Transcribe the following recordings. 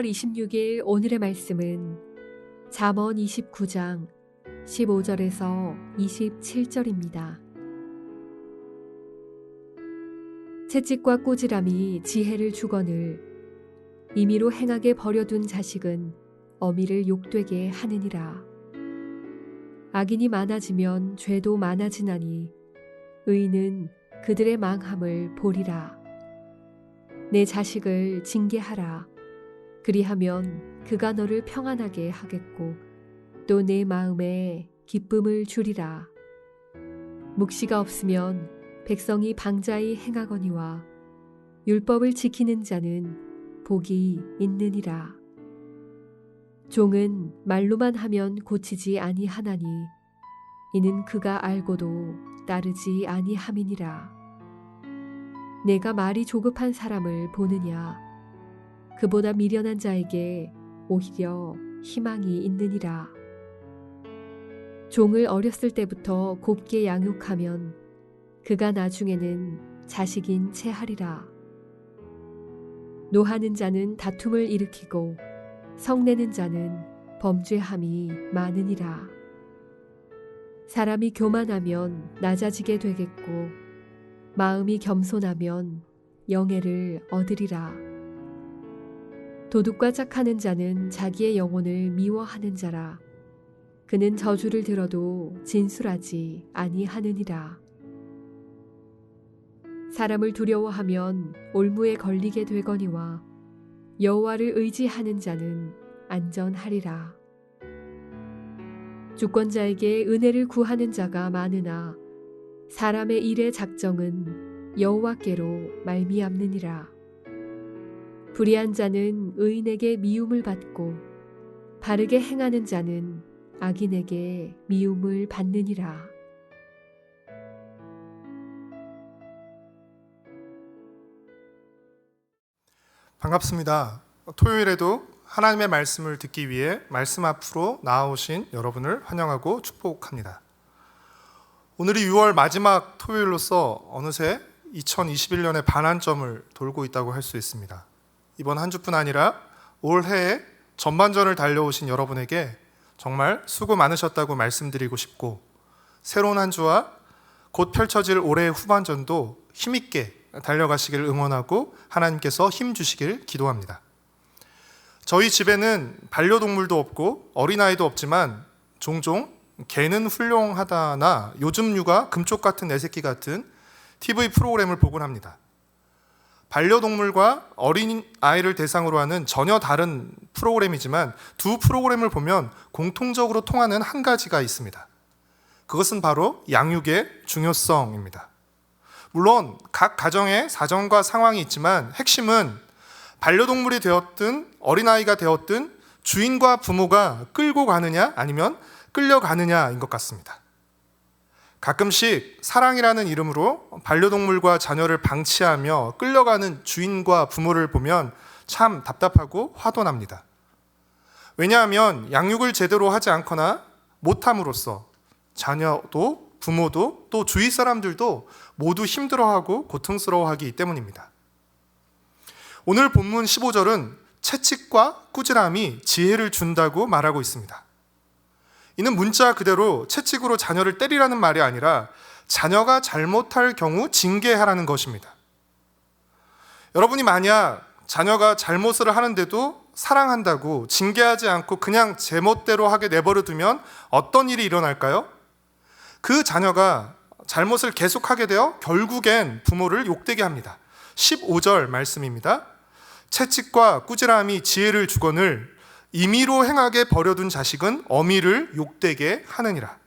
10월 26일 오늘의 말씀은 잠언 29장 15절에서 27절입니다. 채찍과 꾸지람이 지혜를 주거늘 임의로 행하게 버려둔 자식은 어미를 욕되게 하느니라. 악인이 많아지면 죄도 많아지나니 의인은 그들의 망함을 보리라. 내 자식을 징계하라. 그리하면 그가 너를 평안하게 하겠고 또 내 마음에 기쁨을 주리라. 묵시가 없으면 백성이 방자히 행하거니와 율법을 지키는 자는 복이 있느니라. 종은 말로만 하면 고치지 아니하나니 이는 그가 알고도 따르지 아니함이니라. 내가 말이 조급한 사람을 보느냐? 그보다 미련한 자에게 오히려 희망이 있느니라. 종을 어렸을 때부터 곱게 양육하면 그가 나중에는 자식인 채 하리라. 노하는 자는 다툼을 일으키고 성내는 자는 범죄함이 많으니라. 사람이 교만하면 낮아지게 되겠고 마음이 겸손하면 영예를 얻으리라. 도둑과 짝하는 자는 자기의 영혼을 미워하는 자라. 그는 저주를 들어도 진술하지 아니하느니라. 사람을 두려워하면 올무에 걸리게 되거니와 여호와를 의지하는 자는 안전하리라. 주권자에게 은혜를 구하는 자가 많으나 사람의 일의 작정은 여호와께로 말미암느니라. 불의한 자는 의인에게 미움을 받고 바르게 행하는 자는 악인에게 미움을 받느니라. 반갑습니다. 토요일에도 하나님의 말씀을 듣기 위해 말씀 앞으로 나아오신 여러분을 환영하고 축복합니다. 오늘이 6월 마지막 토요일로서 어느새 2021년의 반환점을 돌고 있다고 할 수 있습니다. 이번 한 주뿐 아니라 올해의 전반전을 달려오신 여러분에게 정말 수고 많으셨다고 말씀드리고 싶고, 새로운 한 주와 곧 펼쳐질 올해의 후반전도 힘있게 달려가시길 응원하고 하나님께서 힘 주시길 기도합니다. 저희 집에는 반려동물도 없고 어린아이도 없지만 종종 개는 훌륭하다나 요즘 육아 금쪽 같은 내 새끼 같은 TV 프로그램을 보곤 합니다. 반려동물과 어린아이를 대상으로 하는 전혀 다른 프로그램이지만 두 프로그램을 보면 공통적으로 통하는 한 가지가 있습니다. 그것은 바로 양육의 중요성입니다. 물론 각 가정에 사정과 상황이 있지만 핵심은 반려동물이 되었든 어린아이가 되었든 주인과 부모가 끌고 가느냐 아니면 끌려가느냐인 것 같습니다. 가끔씩 사랑이라는 이름으로 반려동물과 자녀를 방치하며 끌려가는 주인과 부모를 보면 참 답답하고 화도 납니다. 왜냐하면 양육을 제대로 하지 않거나 못함으로써 자녀도 부모도 또 주위 사람들도 모두 힘들어하고 고통스러워하기 때문입니다. 오늘 본문 15절은 채찍과 꾸지람이 지혜를 준다고 말하고 있습니다. 이는 문자 그대로 채찍으로 자녀를 때리라는 말이 아니라 자녀가 잘못할 경우 징계하라는 것입니다. 여러분이 만약 자녀가 잘못을 하는데도 사랑한다고 징계하지 않고 그냥 제멋대로 하게 내버려 두면 어떤 일이 일어날까요? 그 자녀가 잘못을 계속하게 되어 결국엔 부모를 욕되게 합니다. 15절 말씀입니다. 채찍과 꾸지람이 지혜를 주거늘 임의로 행하게 버려둔 자식은 어미를 욕되게 하느니라.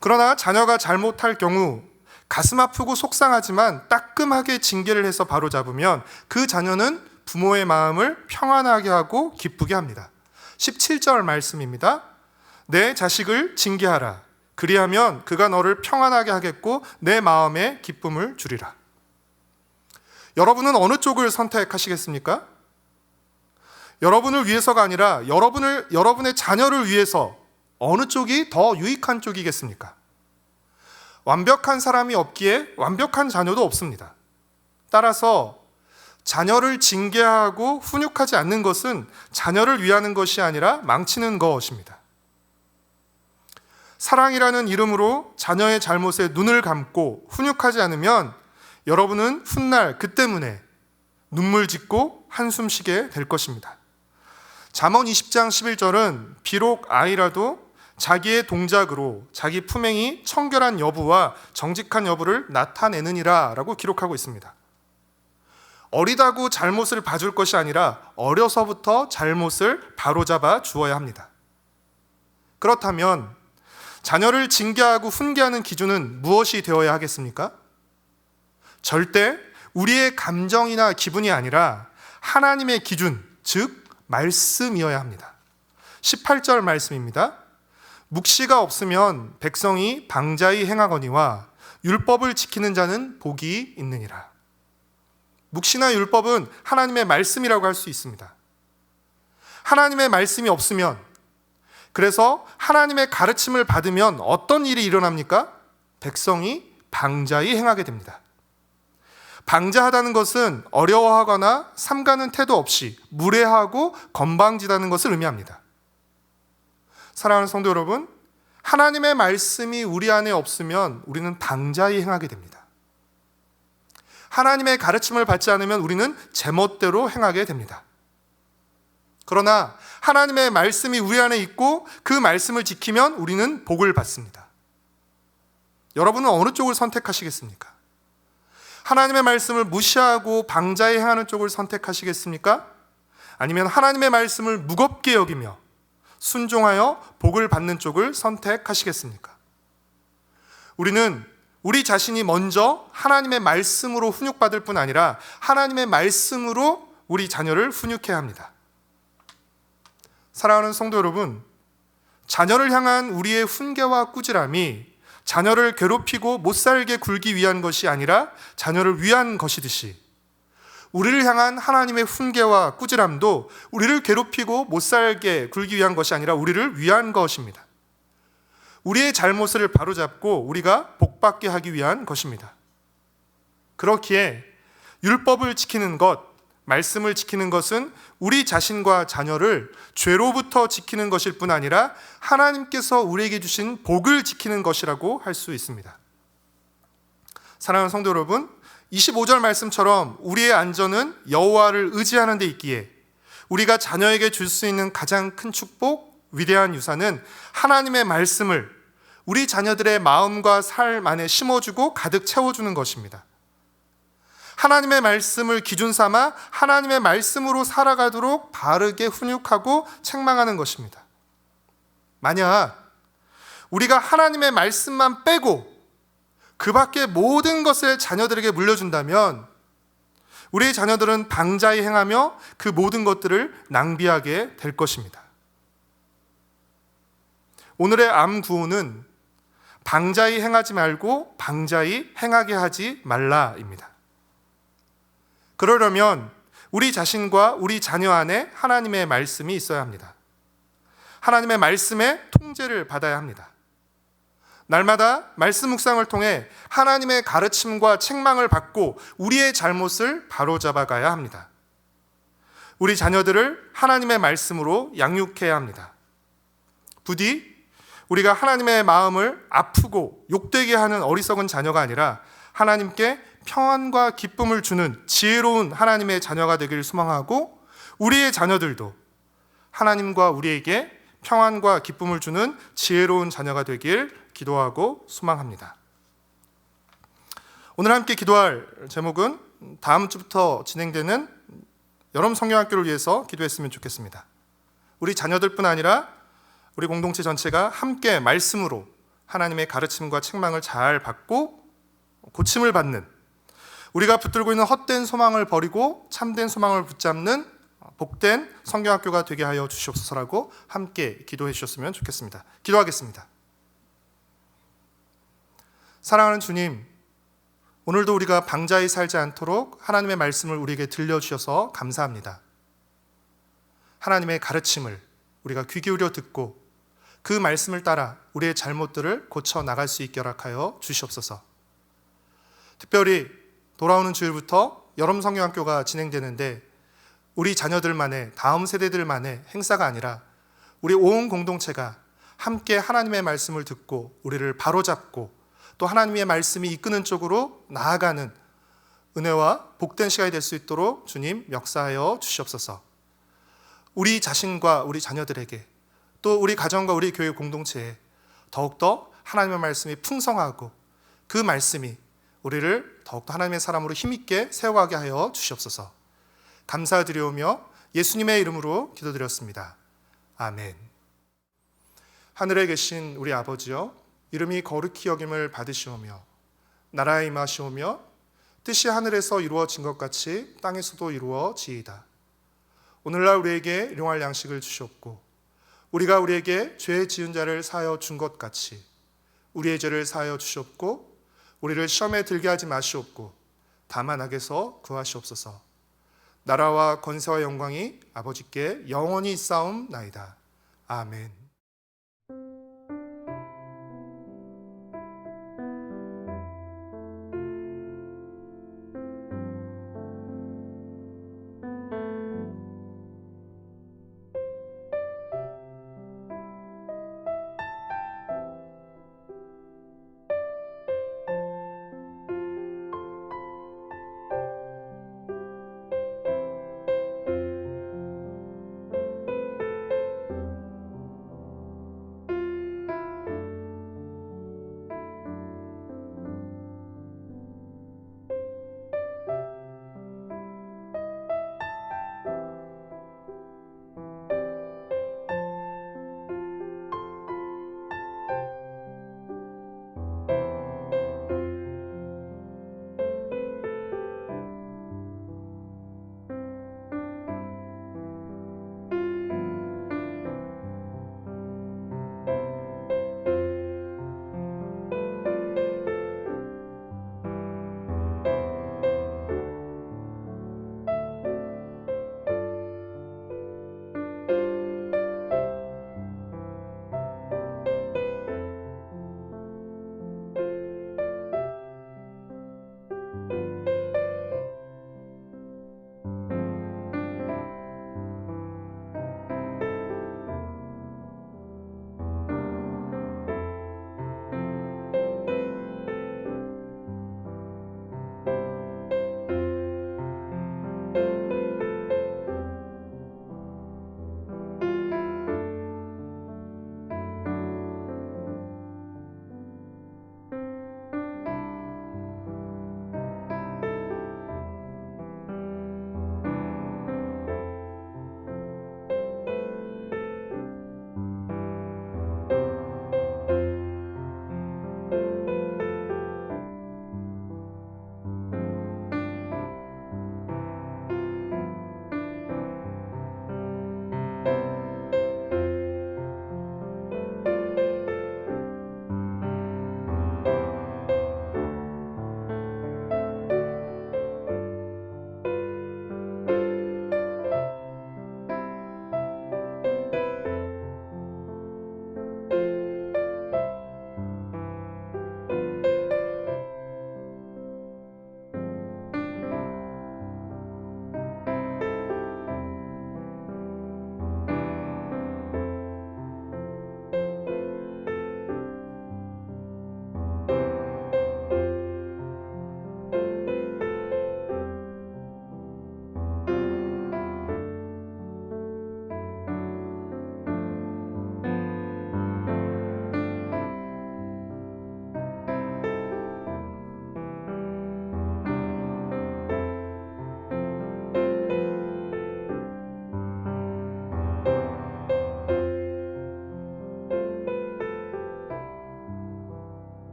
그러나 자녀가 잘못할 경우 가슴 아프고 속상하지만 따끔하게 징계를 해서 바로잡으면 그 자녀는 부모의 마음을 평안하게 하고 기쁘게 합니다. 17절 말씀입니다. 내 자식을 징계하라. 그리하면 그가 너를 평안하게 하겠고 내 마음에 기쁨을 주리라. 여러분은 어느 쪽을 선택하시겠습니까? 여러분을 위해서가 아니라 여러분의 자녀를 위해서 어느 쪽이 더 유익한 쪽이겠습니까? 완벽한 사람이 없기에 완벽한 자녀도 없습니다. 따라서 자녀를 징계하고 훈육하지 않는 것은 자녀를 위하는 것이 아니라 망치는 것입니다. 사랑이라는 이름으로 자녀의 잘못에 눈을 감고 훈육하지 않으면 여러분은 훗날 그 때문에 눈물 짓고 한숨 쉬게 될 것입니다. 잠언 20장 11절은 비록 아이라도 자기의 동작으로 자기 품행이 청결한 여부와 정직한 여부를 나타내느니라 라고 기록하고 있습니다. 어리다고 잘못을 봐줄 것이 아니라 어려서부터 잘못을 바로잡아 주어야 합니다. 그렇다면 자녀를 징계하고 훈계하는 기준은 무엇이 되어야 하겠습니까? 절대 우리의 감정이나 기분이 아니라 하나님의 기준, 즉 말씀이어야 합니다. 18절 말씀입니다. 묵시가 없으면 백성이 방자히 행하거니와 율법을 지키는 자는 복이 있느니라. 묵시나 율법은 하나님의 말씀이라고 할 수 있습니다. 하나님의 말씀이 없으면, 그래서 하나님의 가르침을 받으면 어떤 일이 일어납니까? 백성이 방자히 행하게 됩니다. 방자하다는 것은 어려워하거나 삼가는 태도 없이 무례하고 건방지다는 것을 의미합니다. 사랑하는 성도 여러분, 하나님의 말씀이 우리 안에 없으면 우리는 방자히 행하게 됩니다. 하나님의 가르침을 받지 않으면 우리는 제멋대로 행하게 됩니다. 그러나 하나님의 말씀이 우리 안에 있고 그 말씀을 지키면 우리는 복을 받습니다. 여러분은 어느 쪽을 선택하시겠습니까? 하나님의 말씀을 무시하고 방자히 행하는 쪽을 선택하시겠습니까? 아니면 하나님의 말씀을 무겁게 여기며 순종하여 복을 받는 쪽을 선택하시겠습니까? 우리는 우리 자신이 먼저 하나님의 말씀으로 훈육받을 뿐 아니라 하나님의 말씀으로 우리 자녀를 훈육해야 합니다. 사랑하는 성도 여러분, 자녀를 향한 우리의 훈계와 꾸지람이 자녀를 괴롭히고 못살게 굴기 위한 것이 아니라 자녀를 위한 것이듯이 우리를 향한 하나님의 훈계와 꾸지람도 우리를 괴롭히고 못살게 굴기 위한 것이 아니라 우리를 위한 것입니다. 우리의 잘못을 바로잡고 우리가 복받게 하기 위한 것입니다. 그렇기에 율법을 지키는 것, 말씀을 지키는 것은 우리 자신과 자녀를 죄로부터 지키는 것일 뿐 아니라 하나님께서 우리에게 주신 복을 지키는 것이라고 할 수 있습니다. 사랑하는 성도 여러분, 25절 말씀처럼 우리의 안전은 여호와를 의지하는 데 있기에 우리가 자녀에게 줄 수 있는 가장 큰 축복, 위대한 유산은 하나님의 말씀을 우리 자녀들의 마음과 삶 안에 심어주고 가득 채워주는 것입니다. 하나님의 말씀을 기준 삼아 하나님의 말씀으로 살아가도록 바르게 훈육하고 책망하는 것입니다. 만약 우리가 하나님의 말씀만 빼고 그 밖에 모든 것을 자녀들에게 물려준다면 우리의 자녀들은 방자히 행하며 그 모든 것들을 낭비하게 될 것입니다. 오늘의 암 구호는 방자히 행하지 말고 방자히 행하게 하지 말라입니다. 그러려면 우리 자신과 우리 자녀 안에 하나님의 말씀이 있어야 합니다. 하나님의 말씀의 통제를 받아야 합니다. 날마다 말씀 묵상을 통해 하나님의 가르침과 책망을 받고 우리의 잘못을 바로잡아 가야 합니다. 우리 자녀들을 하나님의 말씀으로 양육해야 합니다. 부디 우리가 하나님의 마음을 아프고 욕되게 하는 어리석은 자녀가 아니라 하나님께 평안과 기쁨을 주는 지혜로운 하나님의 자녀가 되길 소망하고 우리의 자녀들도 하나님과 우리에게 평안과 기쁨을 주는 지혜로운 자녀가 되길 기도하고 소망합니다. 오늘 함께 기도할 제목은 다음 주부터 진행되는 여름 성경학교를 위해서 기도했으면 좋겠습니다. 우리 자녀들뿐 아니라 우리 공동체 전체가 함께 말씀으로 하나님의 가르침과 책망을 잘 받고 고침을 받는, 우리가 붙들고 있는 헛된 소망을 버리고 참된 소망을 붙잡는 복된 성경학교가 되게 하여 주시옵소서라고 함께 기도해 주셨으면 좋겠습니다. 기도하겠습니다. 사랑하는 주님, 오늘도 우리가 방자히 살지 않도록 하나님의 말씀을 우리에게 들려주셔서 감사합니다. 하나님의 가르침을 우리가 귀 기울여 듣고 그 말씀을 따라 우리의 잘못들을 고쳐 나갈 수 있게 허락하여 주시옵소서. 특별히 돌아오는 주일부터 여름 성경학교가 진행되는데 우리 자녀들만의, 다음 세대들만의 행사가 아니라 우리 온 공동체가 함께 하나님의 말씀을 듣고 우리를 바로잡고 또 하나님의 말씀이 이끄는 쪽으로 나아가는 은혜와 복된 시간이 될 수 있도록 주님 역사하여 주시옵소서. 우리 자신과 우리 자녀들에게 또 우리 가정과 우리 교회 공동체에 더욱더 하나님의 말씀이 풍성하고 그 말씀이 우리를 더욱더 하나님의 사람으로 힘있게 세워가게 하여 주시옵소서. 감사드리오며 예수님의 이름으로 기도드렸습니다. 아멘. 하늘에 계신 우리 아버지여, 이름이 거룩히 여김을 받으시오며 나라에 임하시오며 뜻이 하늘에서 이루어진 것 같이 땅에서도 이루어지이다. 오늘날 우리에게 일용할 양식을 주시옵고 우리가 우리에게 죄 지은 자를 사하여 준 것 같이 우리의 죄를 사하여 주시옵고 우리를 시험에 들게 하지 마시옵고 다만 악에서 구하시옵소서. 나라와 권세와 영광이 아버지께 영원히 있사옵나이다. 아멘.